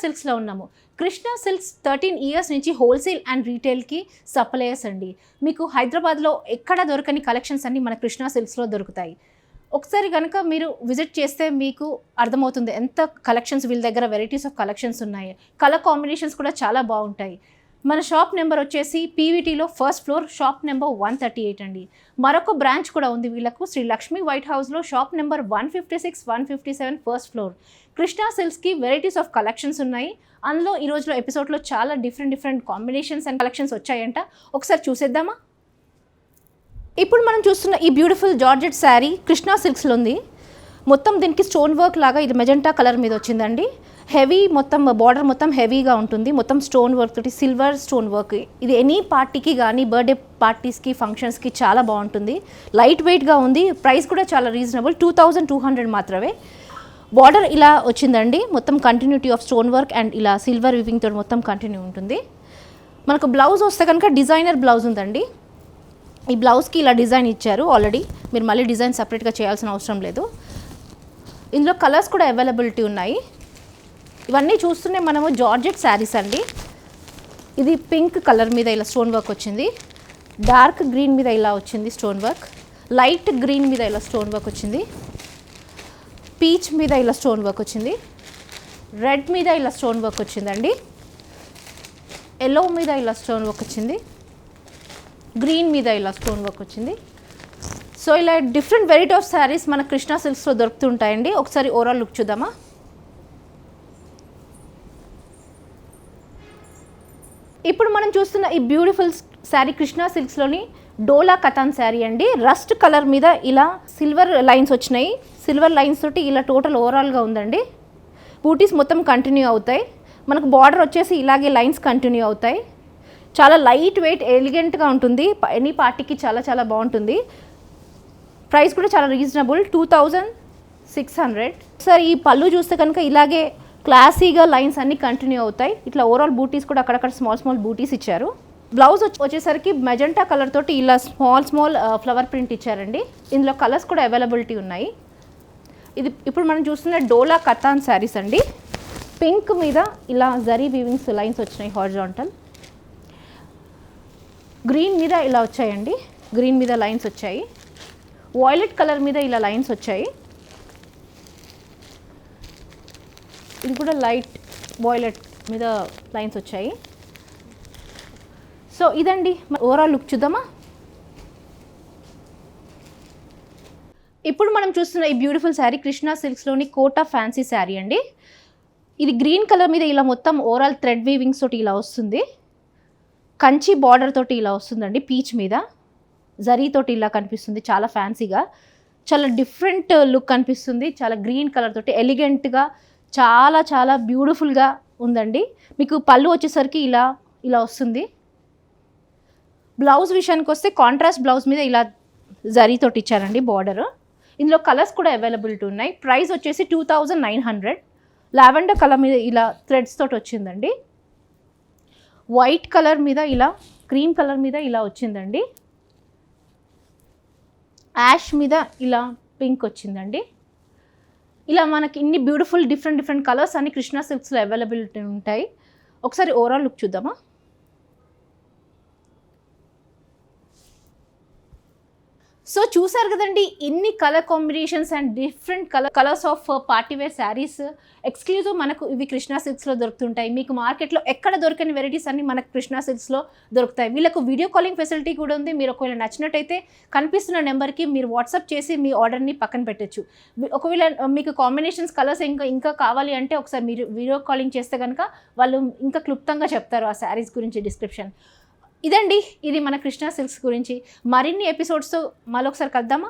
సిల్క్స్లో ఉన్నాము. Krishna silks 13 years నుంచి wholesale and రీటైల్కి suppliers అండి. మీకు హైదరాబాద్లో ఎక్కడ దొరకని కలెక్షన్స్ అన్నీ మన కృష్ణా సిల్క్స్లో దొరుకుతాయి. ఒకసారి కనుక మీరు విజిట్ చేస్తే మీకు అర్థమవుతుంది ఎంత కలెక్షన్స్ వీళ్ళ దగ్గర వెరైటీస్ ఆఫ్ కలెక్షన్స్ ఉన్నాయి. కలర్ కాంబినేషన్స్ కూడా చాలా బాగుంటాయి. మన షాప్ నెంబర్ వచ్చేసి పీవీటీలో ఫస్ట్ ఫ్లోర్, షాప్ నెంబర్ 138 అండి. మరొక బ్రాంచ్ కూడా ఉంది వీళ్ళకు, శ్రీ లక్ష్మీ వైట్ హౌస్లో shop number 156, 157 first floor. Krishna సిల్క్స్కి వెరైటీస్ ఆఫ్ కలెక్షన్స్ ఉన్నాయి. అందులో ఈ రోజులో ఎపిసోడ్లో చాలా డిఫరెంట్ కాంబినేషన్స్ అండ్ కలెక్షన్స్ వచ్చాయంట. ఒకసారి చూసేద్దామా? ఇప్పుడు మనం చూస్తున్న ఈ బ్యూటిఫుల్ జార్జెట్ శారీ కృష్ణా సిల్క్స్లో ఉంది. మొత్తం దీనికి స్టోన్ వర్క్ లాగా ఇది మెజెంటా కలర్ మీద వచ్చిందండి. హెవీ మొత్తం బార్డర్ మొత్తం హెవీగా ఉంటుంది. మొత్తం స్టోన్ వర్క్ తోటి, సిల్వర్ స్టోన్ వర్క్. ఇది ఎనీ పార్టీకి కానీ బర్త్డే పార్టీస్కి ఫంక్షన్స్కి చాలా బాగుంటుంది. లైట్ వెయిట్గా ఉంది. ప్రైస్ కూడా చాలా రీజనబుల్, 2200 మాత్రమే. బార్డర్ ఇలా వచ్చిందండి. మొత్తం continuity of stone work and ఇలా సిల్వర్ వివింగ్ తోటి మొత్తం కంటిన్యూ ఉంటుంది. మనకు బ్లౌజ్ వస్తే కనుక డిజైనర్ బ్లౌజ్ ఉందండి. ఈ బ్లౌజ్కి ఇలా డిజైన్ ఇచ్చారు ఆల్రెడీ. మీరు మళ్ళీ డిజైన్ సపరేట్గా చేయాల్సిన అవసరం లేదు. ఇందులో కలర్స్ కూడా అవైలబిలిటీ ఉన్నాయి. ఇవన్నీ చూస్తూనే మనము జార్జెట్ శారీస్ అండి. ఇది పింక్ కలర్ మీద ఇలా స్టోన్ వర్క్ వచ్చింది. డార్క్ గ్రీన్ మీద ఇలా వచ్చింది స్టోన్ వర్క్. లైట్ గ్రీన్ మీద ఇలా స్టోన్ వర్క్ వచ్చింది. పీచ్ మీద ఇలా స్టోన్ వర్క్ వచ్చింది. రెడ్ మీద ఇలా స్టోన్ వర్క్ వచ్చిందండి. ఎల్లో మీద ఇలా స్టోన్ వర్క్ వచ్చింది. గ్రీన్ మీద ఇలా స్టోన్ వర్క్ వచ్చింది. సో ఇలా డిఫరెంట్ వెరైటీ ఆఫ్ శారీస్ మన కృష్ణా సిల్క్స్లో దొరుకుతుంటాయండి. ఒకసారి ఓవరాల్ లుక్ చూద్దామా? ఇప్పుడు మనం చూస్తున్న ఈ బ్యూటిఫుల్ శారీ కృష్ణా సిల్క్స్లోని డోలా కథాన్ శారీ అండి. రస్ట్ కలర్ మీద ఇలా సిల్వర్ లైన్స్ వచ్చినాయి. సిల్వర్ లైన్స్ తోటి ఇలా టోటల్ ఓవరాల్గా ఉందండి. బూటీస్ మొత్తం కంటిన్యూ అవుతాయి. మనకు బార్డర్ వచ్చేసి ఇలాగే లైన్స్ కంటిన్యూ అవుతాయి. చాలా లైట్ వెయిట్, ఎలిగెంట్గా ఉంటుంది. ఎనీ పార్టీకి చాలా బాగుంటుంది. ప్రైస్ కూడా చాలా రీజనబుల్, 2600. సార్ ఈ పళ్ళు చూస్తే కనుక ఇలాగే క్లాసీగా లైన్స్ అన్నీ కంటిన్యూ అవుతాయి. ఇట్లా ఓవరాల్ బూటీస్ కూడా అక్కడక్కడ స్మాల్ బూటీస్ ఇచ్చారు. బ్లౌజ్ వచ్చేసరికి మెజెంటా కలర్ తోటి ఇలా స్మాల్ ఫ్లవర్ ప్రింట్ ఇచ్చారండి. ఇందులో కలర్స్ కూడా అవైలబిలిటీ ఉన్నాయి. ఇది ఇప్పుడు మనం చూస్తున్న డోలా కథాన్ శారీస్ అండి. పింక్ మీద ఇలా జరీ వీవింగ్స్ లైన్స్ వచ్చినాయి హారిజాంటల్. గ్రీన్ మీద ఇలా వచ్చాయండి. గ్రీన్ మీద లైన్స్ వచ్చాయి. వాయిలెట్ కలర్ మీద ఇలా లైన్స్ వచ్చాయి. ఇది కూడా లైట్ వాయిలెట్ మీద లైన్స్ వచ్చాయి. సో ఇదండి ఓవరాల్ లుక్. చూద్దామా? ఇప్పుడు మనం చూస్తున్న ఈ బ్యూటిఫుల్ శారీ కృష్ణా సిల్క్స్లోని కోటా ఫ్యాన్సీ శారీ అండి. ఇది గ్రీన్ కలర్ మీద ఇలా మొత్తం ఓవరాల్ థ్రెడ్ వీవింగ్స్ తోటి ఇలా వస్తుంది. కంచి బార్డర్ తోటి ఇలా వస్తుందండి. పీచ్ మీద జరీతోటి ఇలా కనిపిస్తుంది. చాలా ఫ్యాన్సీగా, చాలా డిఫరెంట్ లుక్ కనిపిస్తుంది. చాలా గ్రీన్ కలర్ తోటి ఎలిగెంట్గా చాలా బ్యూటిఫుల్గా ఉందండి. మీకు పళ్ళు వచ్చేసరికి ఇలా వస్తుంది. బ్లౌజ్ విషయానికి వస్తే కాంట్రాస్ట్ బ్లౌజ్ మీద ఇలా జరీతోటి ఇచ్చారండి బార్డర్. ఇందులో కలర్స్ కూడా అవైలబిలిటీ ఉన్నాయి. ప్రైస్ వచ్చేసి 2900. లావెండర్ కలర్ మీద ఇలా థ్రెడ్స్ తోటి వచ్చిందండి. వైట్ కలర్ మీద ఇలా, క్రీమ్ కలర్ మీద ఇలా వచ్చిందండి. యాష్ మీద ఇలా పింక్ వచ్చిందండి. ఇలా మనకి ఇన్ని బ్యూటిఫుల్ డిఫరెంట్ కలర్స్ అన్ని కృష్ణా సిల్క్స్లో అవైలబిలిటీ ఉంటాయి. ఒకసారి ఓవరాల్ లుక్ చూద్దామా? సో చూసారు కదండి, ఇన్ని colour combinations and different colours of party wear saris exclusive మనకు ఇవి కృష్ణా సిల్క్స్లో దొరుకుతుంటాయి. మీకు మార్కెట్లో ఎక్కడ దొరకని వెరైటీస్ అన్ని మనకు కృష్ణా సిల్క్స్లో దొరుకుతాయి. వీళ్ళకు వీడియో కాలింగ్ ఫెసిలిటీ కూడా ఉంది. మీరు ఒకవేళ నచ్చినట్టయితే కనిపిస్తున్న నెంబర్కి మీరు వాట్సాప్ చేసి మీ ఆర్డర్ని పక్కన పెట్టచ్చు. ఒకవేళ మీకు కాంబినేషన్స్ కలర్స్ ఇంకా కావాలి అంటే ఒకసారి మీరు వీడియో కాలింగ్ చేస్తే కనుక వాళ్ళు ఇంకా క్లుప్తంగా చెప్తారు ఆ శారీస్ గురించి డిస్క్రిప్షన్. ఇదండి, ఇది మన కృష్ణా సిల్క్స్ గురించి. మరిన్ని ఎపిసోడ్స్తో మళ్ళొకసారి కలుద్దామా?